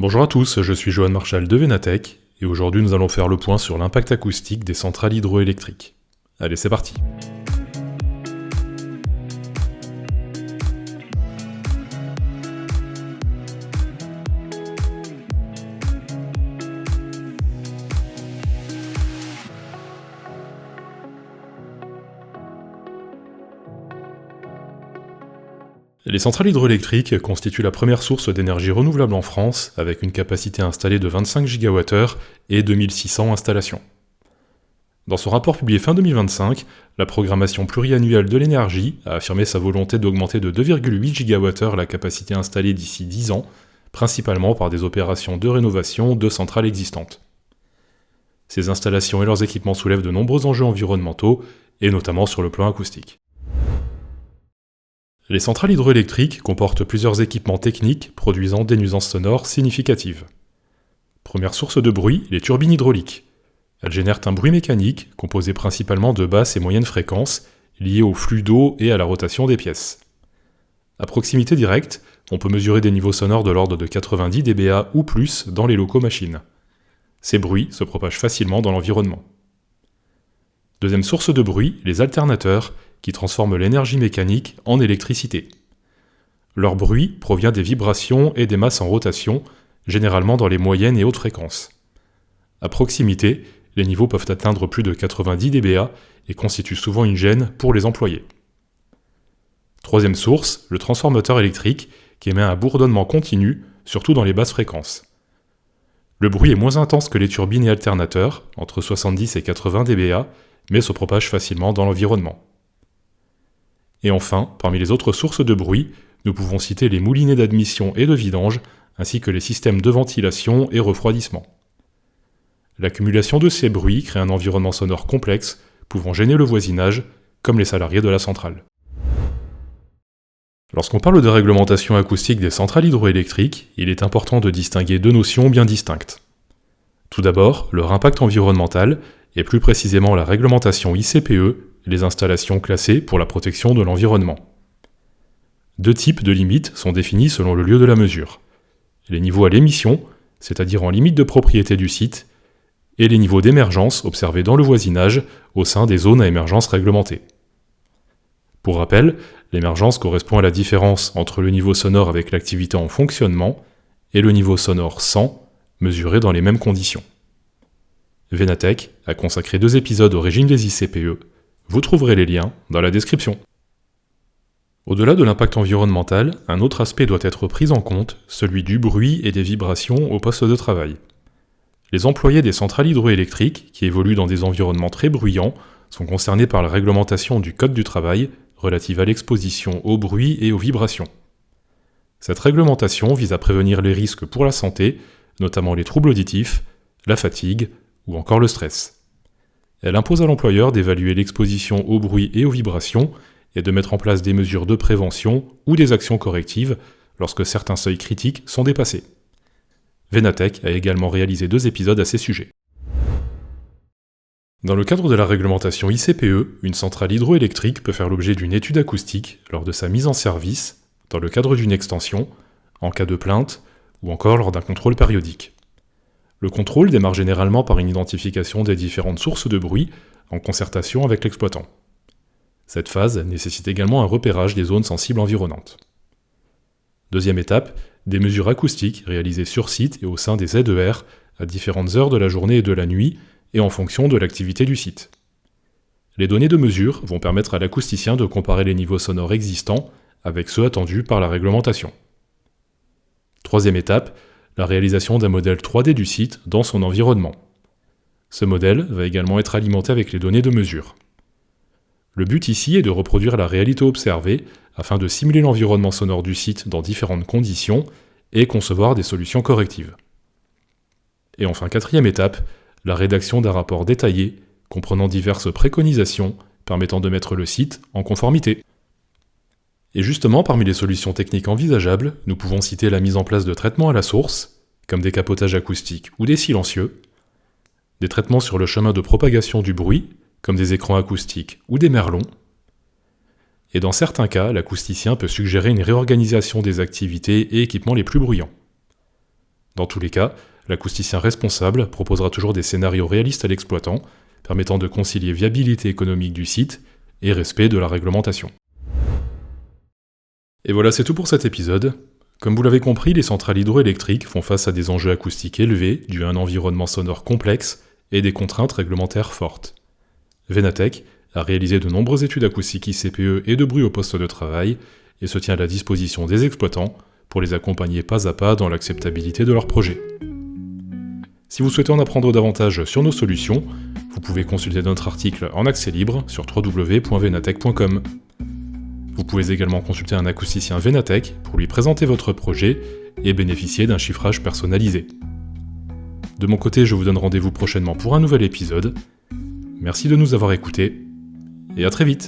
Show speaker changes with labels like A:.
A: Bonjour à tous, je suis Johan Marchal de Venatech, et aujourd'hui nous allons faire le point sur l'impact acoustique des centrales hydroélectriques. Allez, c'est parti. Les centrales hydroélectriques constituent la première source d'énergie renouvelable en France, avec une capacité installée de 25 GWh et 2600 installations. Dans son rapport publié fin 2025, la programmation pluriannuelle de l'énergie a affirmé sa volonté d'augmenter de 2,8 GWh la capacité installée d'ici 10 ans, principalement par des opérations de rénovation de centrales existantes. Ces installations et leurs équipements soulèvent de nombreux enjeux environnementaux, et notamment sur le plan acoustique. Les centrales hydroélectriques comportent plusieurs équipements techniques produisant des nuisances sonores significatives. Première source de bruit, les turbines hydrauliques. Elles génèrent un bruit mécanique composé principalement de basses et moyennes fréquences liées au flux d'eau et à la rotation des pièces. À proximité directe, on peut mesurer des niveaux sonores de l'ordre de 90 dBA ou plus dans les locaux machines. Ces bruits se propagent facilement dans l'environnement. Deuxième source de bruit, les alternateurs, qui transforment l'énergie mécanique en électricité. Leur bruit provient des vibrations et des masses en rotation, généralement dans les moyennes et hautes fréquences. À proximité, les niveaux peuvent atteindre plus de 90 dBA et constituent souvent une gêne pour les employés. Troisième source, le transformateur électrique, qui émet un bourdonnement continu, surtout dans les basses fréquences. Le bruit est moins intense que les turbines et alternateurs, entre 70 et 80 dBA, mais se propage facilement dans l'environnement. Et enfin, parmi les autres sources de bruit, nous pouvons citer les moulinets d'admission et de vidange, ainsi que les systèmes de ventilation et refroidissement. L'accumulation de ces bruits crée un environnement sonore complexe, pouvant gêner le voisinage, comme les salariés de la centrale. Lorsqu'on parle de réglementation acoustique des centrales hydroélectriques, il est important de distinguer deux notions bien distinctes. Tout d'abord, leur impact environnemental, et plus précisément la réglementation ICPE, les installations classées pour la protection de l'environnement. Deux types de limites sont définis selon le lieu de la mesure. Les niveaux à l'émission, c'est-à-dire en limite de propriété du site, et les niveaux d'émergence observés dans le voisinage au sein des zones à émergence réglementée. Pour rappel, l'émergence correspond à la différence entre le niveau sonore avec l'activité en fonctionnement et le niveau sonore sans, mesuré dans les mêmes conditions. Venatech a consacré 2 épisodes au régime des ICPE. Vous trouverez les liens dans la description. Au-delà de l'impact environnemental, un autre aspect doit être pris en compte, celui du bruit et des vibrations au poste de travail. Les employés des centrales hydroélectriques, qui évoluent dans des environnements très bruyants, sont concernés par la réglementation du Code du travail relative à l'exposition au bruit et aux vibrations. Cette réglementation vise à prévenir les risques pour la santé, notamment les troubles auditifs, la fatigue ou encore le stress. Elle impose à l'employeur d'évaluer l'exposition au bruit et aux vibrations et de mettre en place des mesures de prévention ou des actions correctives lorsque certains seuils critiques sont dépassés. Venatech a également réalisé 2 épisodes à ces sujets. Dans le cadre de la réglementation ICPE, une centrale hydroélectrique peut faire l'objet d'une étude acoustique lors de sa mise en service, dans le cadre d'une extension, en cas de plainte ou encore lors d'un contrôle périodique. Le contrôle démarre généralement par une identification des différentes sources de bruit en concertation avec l'exploitant. Cette phase nécessite également un repérage des zones sensibles environnantes. Deuxième étape, des mesures acoustiques réalisées sur site et au sein des ZER à différentes heures de la journée et de la nuit et en fonction de l'activité du site. Les données de mesure vont permettre à l'acousticien de comparer les niveaux sonores existants avec ceux attendus par la réglementation. Troisième étape, la réalisation d'un modèle 3D du site dans son environnement. Ce modèle va également être alimenté avec les données de mesure. Le but ici est de reproduire la réalité observée afin de simuler l'environnement sonore du site dans différentes conditions et concevoir des solutions correctives. Et enfin, quatrième étape, la rédaction d'un rapport détaillé comprenant diverses préconisations permettant de mettre le site en conformité. Et justement, parmi les solutions techniques envisageables, nous pouvons citer la mise en place de traitements à la source, comme des capotages acoustiques ou des silencieux, des traitements sur le chemin de propagation du bruit, comme des écrans acoustiques ou des merlons, et dans certains cas, l'acousticien peut suggérer une réorganisation des activités et équipements les plus bruyants. Dans tous les cas, l'acousticien responsable proposera toujours des scénarios réalistes à l'exploitant, permettant de concilier viabilité économique du site et respect de la réglementation. Et voilà, c'est tout pour cet épisode. Comme vous l'avez compris, les centrales hydroélectriques font face à des enjeux acoustiques élevés dus à un environnement sonore complexe et des contraintes réglementaires fortes. Venatech a réalisé de nombreuses études acoustiques ICPE et de bruit au poste de travail et se tient à la disposition des exploitants pour les accompagner pas à pas dans l'acceptabilité de leurs projets. Si vous souhaitez en apprendre davantage sur nos solutions, vous pouvez consulter notre article en accès libre sur www.venatech.com. Vous pouvez également consulter un acousticien Venatech pour lui présenter votre projet et bénéficier d'un chiffrage personnalisé. De mon côté, je vous donne rendez-vous prochainement pour un nouvel épisode. Merci de nous avoir écoutés et à très vite.